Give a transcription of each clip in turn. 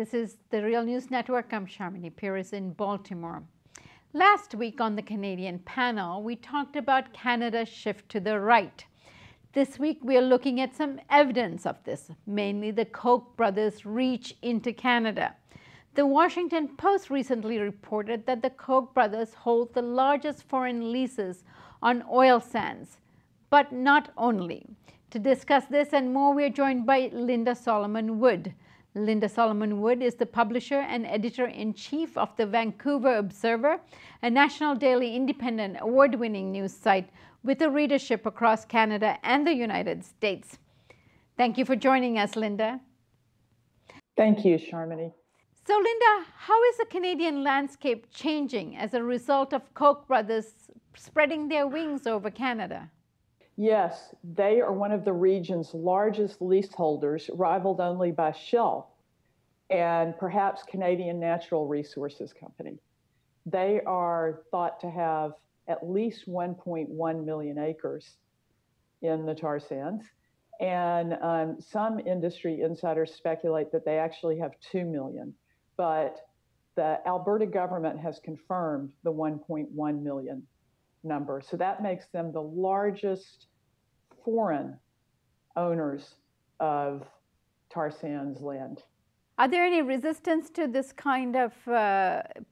This is the Real News Network. I'm Shamini Pierce in Baltimore. Last week on the Canadian panel, we talked about Canada's shift to the right. This week, we are looking at some evidence of this, mainly the Koch brothers' reach into Canada. The Washington Post recently reported that the Koch brothers hold the largest foreign leases on oil sands, but not only. To discuss this and more, we are joined by Linda Solomon Wood. Linda Solomon Wood is the publisher and editor-in-chief of the Vancouver Observer, a national daily independent award-winning news site with a readership across Canada and the United States. Thank you for joining us, Linda. Thank you, Sharmini. So, Linda, how is the Canadian landscape changing as a result of Koch brothers spreading their wings over Canada? Yes, they are one of the region's largest leaseholders, rivaled only by Shell and perhaps Canadian Natural Resources Company. They are thought to have at least 1.1 million acres in the tar sands. And some industry insiders speculate that they actually have 2 million. But the Alberta government has confirmed the 1.1 million number. So that makes them the largest foreign owners of tar sands land. Are there any resistance to this kind of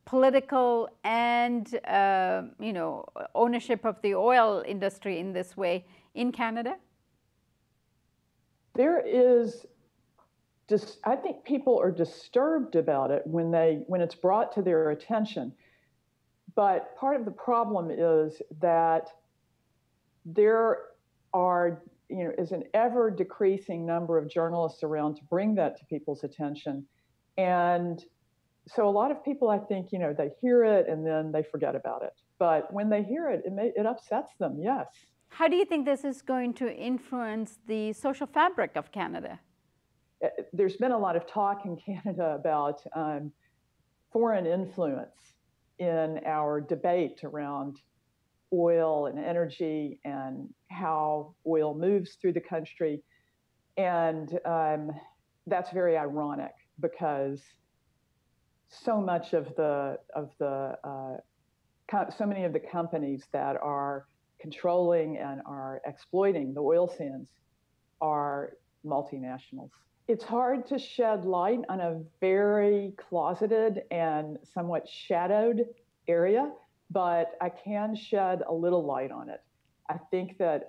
political and ownership of the oil industry in this way in Canada? There is I think people are disturbed about it when it's brought to their attention. But part of the problem is that there is an ever decreasing number of journalists around to bring that to people's attention. And so a lot of people, I think, they hear it and then they forget about it. But when they hear it, it upsets them, yes. How do you think this is going to influence the social fabric of Canada? There's been a lot of talk in Canada about foreign influence in our debate around oil and energy and how oil moves through the country. And that's very ironic because so many of the companies that are controlling and are exploiting the oil sands are multinationals. It's hard to shed light on a very closeted and somewhat shadowed area, but I can shed a little light on it. I think that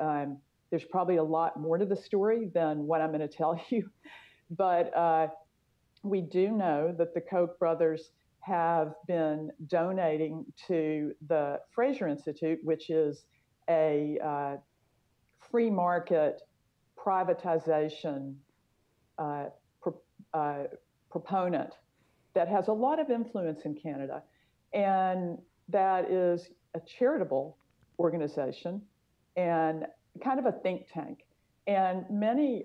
there's probably a lot more to the story than what I'm going to tell you, but we do know that the Koch brothers have been donating to the Fraser Institute, which is a free market privatization proponent that has a lot of influence in Canada. And that is a charitable organization and kind of a think tank. And many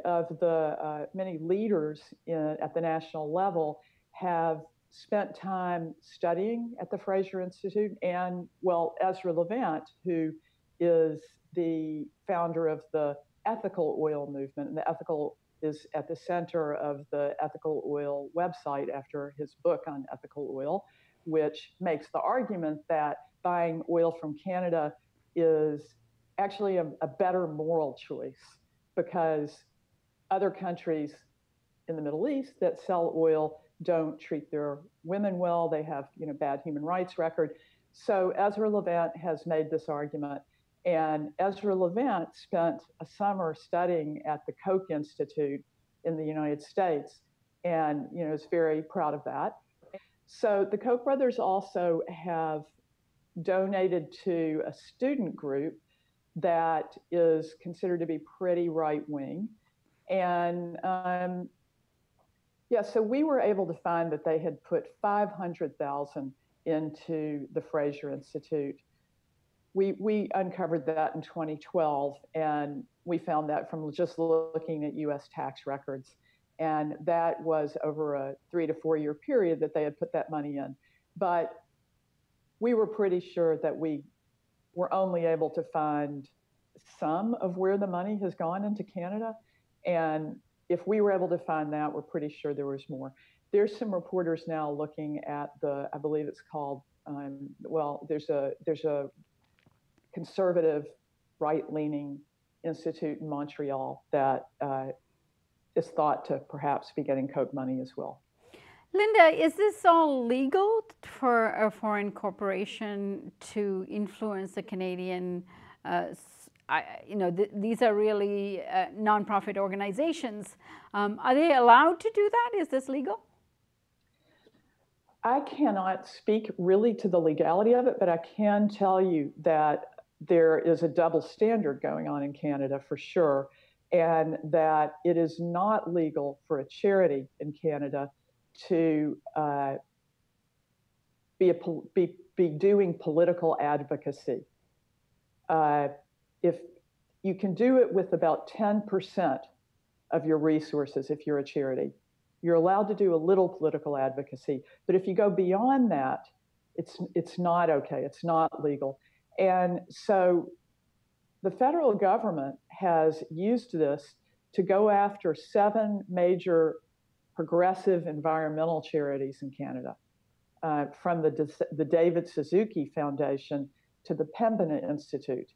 leaders at the national level have spent time studying at the Fraser Institute. And, well, Ezra Levant, who is the founder of the ethical oil movement, and the ethical is at the center of the Ethical Oil website after his book on ethical oil, which makes the argument that buying oil from Canada is actually a better moral choice because other countries in the Middle East that sell oil don't treat their women well. They have bad human rights record. So Ezra Levant has made this argument. And Ezra Levant spent a summer studying at the Koch Institute in the United States and is very proud of that. So the Koch brothers also have donated to a student group that is considered to be pretty right-wing. And so we were able to find that they had put $500,000 into the Fraser Institute. We uncovered that in 2012, and we found that from just looking at U.S. tax records. And that was over a 3 to 4 year period that they had put that money in. But we were pretty sure that we were only able to find some of where the money has gone into Canada. And if we were able to find that, we're pretty sure there was more. there's some reporters now looking at I believe it's called, well, there's a conservative, right-leaning institute in Montreal that is thought to perhaps be getting Koch money as well. Linda, is this all legal for a foreign corporation to influence the Canadian? These are really nonprofit organizations. Are they allowed to do that? Is this legal? I cannot speak really to the legality of it, but I can tell you that there is a double standard going on in Canada for sure, and that it is not legal for a charity in Canada to be doing political advocacy. If you can do it with about 10% of your resources, if you're a charity, you're allowed to do a little political advocacy. But if you go beyond that, it's not okay. It's not legal. And so the federal government has used this to go after 7 major progressive environmental charities in Canada, from the David Suzuki Foundation to the Pembina Institute.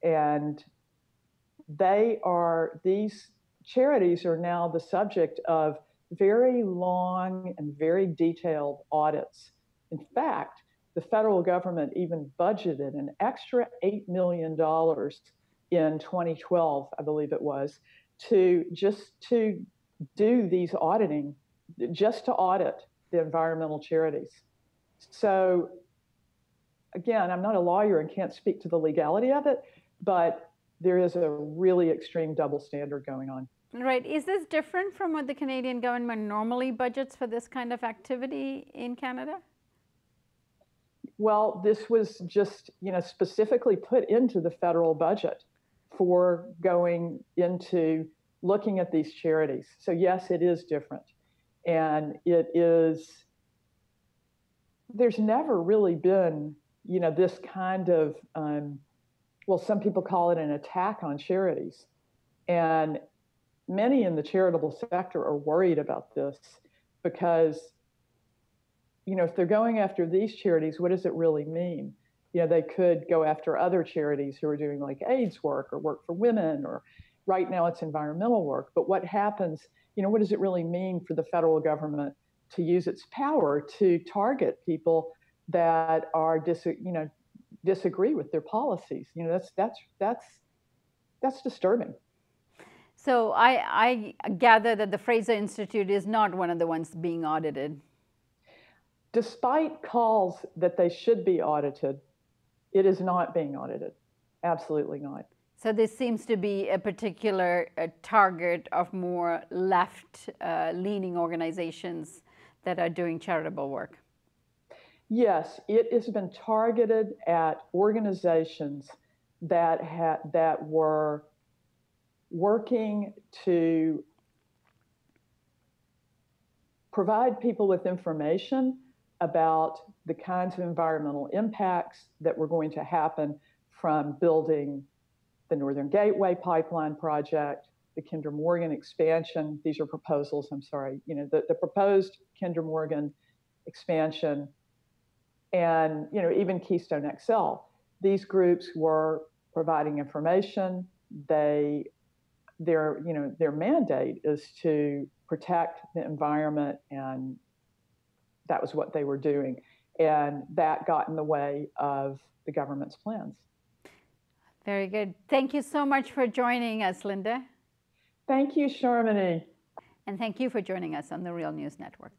And these charities are now the subject of very long and very detailed audits. In fact, the federal government even budgeted an extra $8 million in 2012, I believe it was, to do these auditing, just to audit the environmental charities. So again, I'm not a lawyer and can't speak to the legality of it, but there is a really extreme double standard going on. Right. Is this different from what the Canadian government normally budgets for this kind of activity in Canada? Well, this was just, specifically put into the federal budget for going into looking at these charities. So yes, it is different. And there's never really been, this kind of, well, some people call it an attack on charities. And many in the charitable sector are worried about this because, if they're going after these charities, what does it really mean? They could go after other charities who are doing like AIDS work or work for women, or right now it's environmental work. But what happens, what does it really mean for the federal government to use its power to target people that are disagree with their policies? That's disturbing. So I gather that the Fraser Institute is not one of the ones being audited. Despite calls that they should be audited, it is not being audited. Absolutely not. So this seems to be a particular target of more left-leaning organizations that are doing charitable work. Yes, it has been targeted at organizations that were working to provide people with information about the kinds of environmental impacts that were going to happen from building the Northern Gateway Pipeline project, the Kinder Morgan expansion. These are proposals, I'm sorry, the proposed Kinder Morgan expansion, and even Keystone XL. These groups were providing information. Their mandate is to protect the environment, and that was what they were doing. And that got in the way of the government's plans. Very good. Thank you so much for joining us, Linda. Thank you, Sharmini. And thank you for joining us on the Real News Network.